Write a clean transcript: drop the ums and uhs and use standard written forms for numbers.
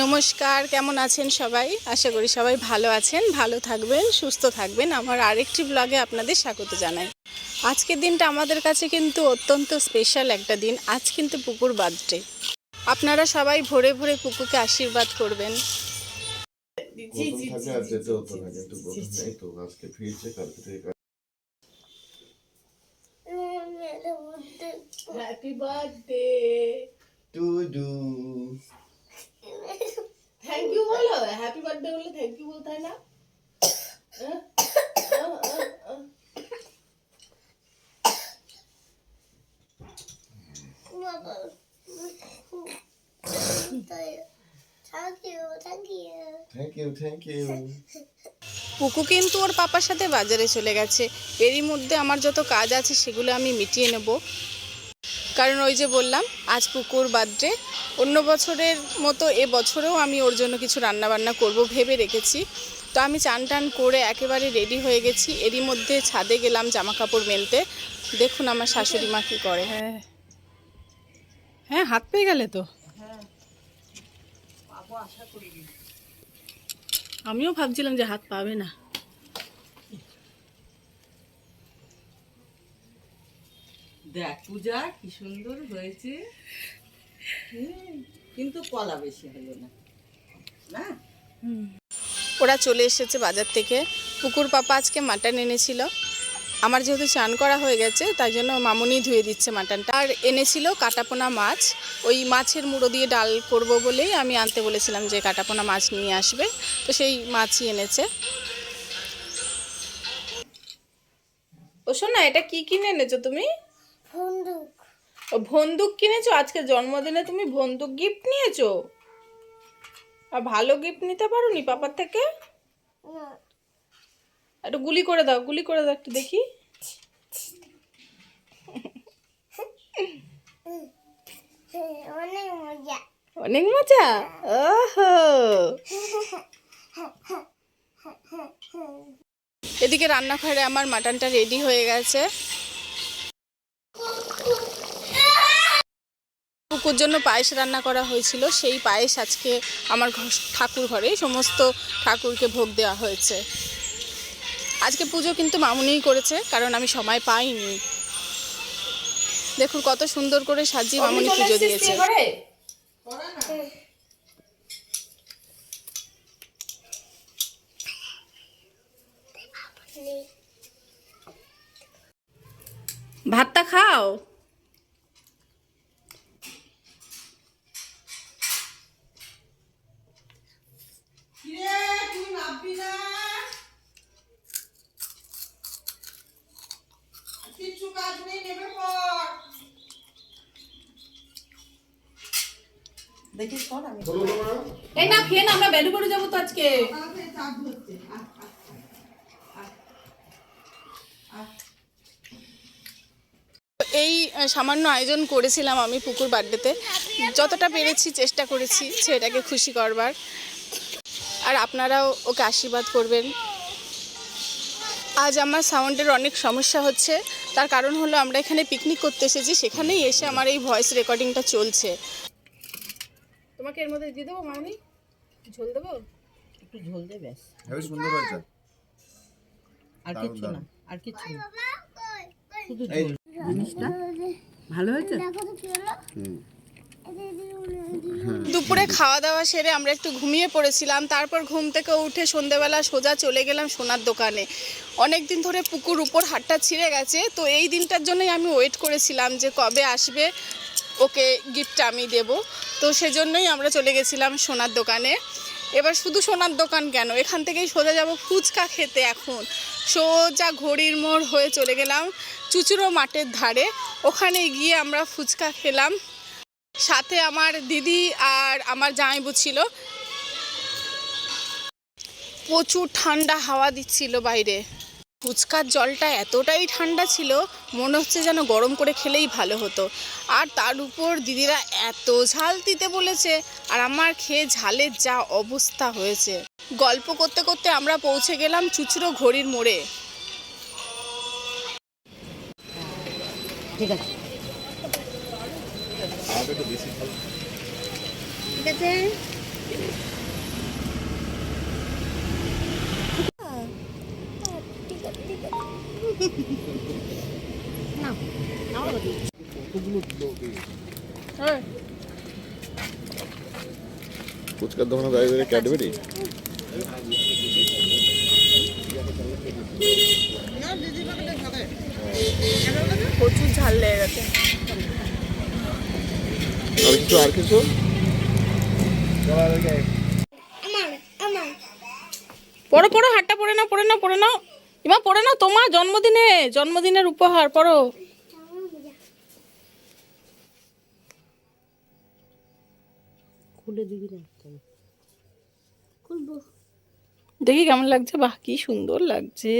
নমস্কার, কেমন আছেন সবাই? আশা করি সবাই ভালো আছেন, ভালো থাকবেন, সুস্থ থাকবেন। আমার আরেকটি ব্লগে আপনাদের স্বাগত জানাই। আজকের দিনটা আমাদের কাছে কিন্তু অত্যন্ত স্পেশাল একটা দিন। আজ কিন্তু পুকুর বার্থডে। আপনারা সবাই ভোরে ভোরে পুকুরকে আশীর্বাদ করবেন। Happy birthday to do. Thank you বলো। হ্যাপি বার্থডে বলে থ্যাংক ইউ বলতে হয় না? Thank you. পুকু কিন্তু ওর পাপার সাথে বাজারে চলে গেছে। এরই মধ্যে আমার যত কাজ আছে সেগুলো আমি মিটিয়ে নেব, কারণ ওই যে বললাম আজ পুকুর বার্থডে। অন্য বছরের মতো এবছরেও আমি ওর জন্য কিছু রান্নাবান্না করব ভেবে রেখেছি। তো আমি চান টান করে একেবারে রেডি হয়ে গেছি। এরই মধ্যে ছাদে গেলাম জামা কাপড় মেলতে। দেখুন আমার শাশুড়ি মা কী করে। হ্যাঁ হ্যাঁ, হাত পেয়ে গেলে তো। আমিও ভাবছিলাম যে হাত পাবে না। দেখ পূজা কি সুন্দর হয়েছে, কিন্তু কলা বেশি হলো না। না ওরা চলে এসেছে বাজার থেকে। পুকুর পাপা আজকে মাটন এনেছিল। আমার যেহেতু চান করা হয়ে গেছে তাই জন্য মামুনি ধুয়ে দিচ্ছে মাটনটা। আর এনেছিল কাটাপোনা মাছ। ওই মাছের মুড়ো দিয়ে ডাল করব বলেই আমি আনতে বলেছিলাম যে কাটাপোনা মাছ নিয়ে আসবে, তো সেই মাছই এনেছে। ও শোনা, এটা কি কিনে এনেছো তুমি? বন্দুক। ও বন্দুক কিনেছো? আজকে জন্মদিনে তুমি বন্দুক গিফট নিয়েছো? আর ভালো গিফট নিতে পারোনি পাপার থেকে? একটু গুলি করে দাও, গুলি করে দাও একটু দেখি। অনেক মজা। অনেক মজা। ওহো, এদিকে রান্নাঘরে আমার মাটনটা রেডি হয়ে গেছে। পুকুর জন্য পায়েস রান্না করা হয়েছিল, সেই পায়েস আজকে আমার ঠাকুর ঘরে সমস্ত ঠাকুরকে ভোগ দেওয়া হয়েছে। আজকে পুজো কিন্তু মামুনিই করেছে, কারণ আমি সময় পাইনি। দেখুন কত সুন্দর করে সাজিয়ে মামুনি পুজো দিয়েছে। ভাতটা খাও। তুই নাববি না, কিচ্ছু কাজ নেই, নেমে পড়। দেখিস কর আমি এই না খেয়ে না, আমরা বেলু করে যাবো তো আজকে। চাপ ধরছে। এই সামান্য আয়োজন করেছিলাম আমি পুকুর বার্থডেতে। যতটা পেরেছি চেষ্টা করেছি ছেলেটাকে খুশি করবার। আর আপনারাও ওকে আশীর্বাদ করবেন। আজ আমার সাউন্ডের অনেক সমস্যা হচ্ছে, তার কারণ হলো আমরা এখানে পিকনিক করতে এসেছি, সেখানেই এসে আমার এই ভয়েস রেকর্ডিংটা চলছে। তোমাকে এর মধ্যে দিয়ে দেবো মামনি? ঝোল দেবো? একটু ঝোল দে ব্যাস, হেবি সুন্দর হয়েছে। আর কিচ্ছু না, আর কিচ্ছু না, শুধু এই ঝোল। জিনিসটা ভালো হয়েছে। দুপুরে খাওয়া দাওয়া সেরে আমরা একটু ঘুমিয়ে পড়েছিলাম। তারপর ঘুম থেকে উঠে সন্ধেবেলা সোজা চলে গেলাম সোনার দোকানে। অনেক দিন ধরে পুকুর উপর হাটটা ছিঁড়ে গেছে, তো এই দিনটার জন্যই আমি ওয়েট করেছিলাম যে কবে আসবে, ওকে গিফট আমি দেব। তো সেজন্যই আমরা চলে গেছিলাম সোনার দোকানে। এবার শুধু সোনার দোকান কেন, এখান থেকেই সোজা যাব ফুচকা খেতে। এখন সোজা ঘড়ির মোড় হয়ে চলে গেলাম চুচুড়ো মাঠের ধারে। ওখানে গিয়ে আমরা ফুচকা খেলাম। সাথে আমার দিদি আর আমার জামাইবু ছিল। প্রচুর ঠান্ডা হাওয়া দিচ্ছিল বাইরে। ফুচকার জলটা এতটাই ঠান্ডা ছিল, মনে হচ্ছে যেন গরম করে খেলেই ভালো হতো। আর তার উপর দিদিরা এত ঝাল দিতে বলেছে, আর আমার খেয়ে ঝালের যা অবস্থা হয়েছে। গল্প করতে করতে আমরা পৌঁছে গেলাম চুচুড়ো ঘড়ির মোড়ে। ঠিক আছে, ঠিক আছে। ফুচকার দোকানে দাঁড়িয়ে ক্যাডবেরি প্রচুর ঝাল লেগে গেছে। আর কিছু পড়ো পড়ো, হাটটা পড়ে নাও, পড়ে নাও, পড়ে নাও ইমা, পড়ে নাও, তোমার জন্মদিনের উপহার পড়ো। খুলে দিবি না খুলবো। দেখি কেমন লাগছে, বাহ কি সুন্দর লাগছে।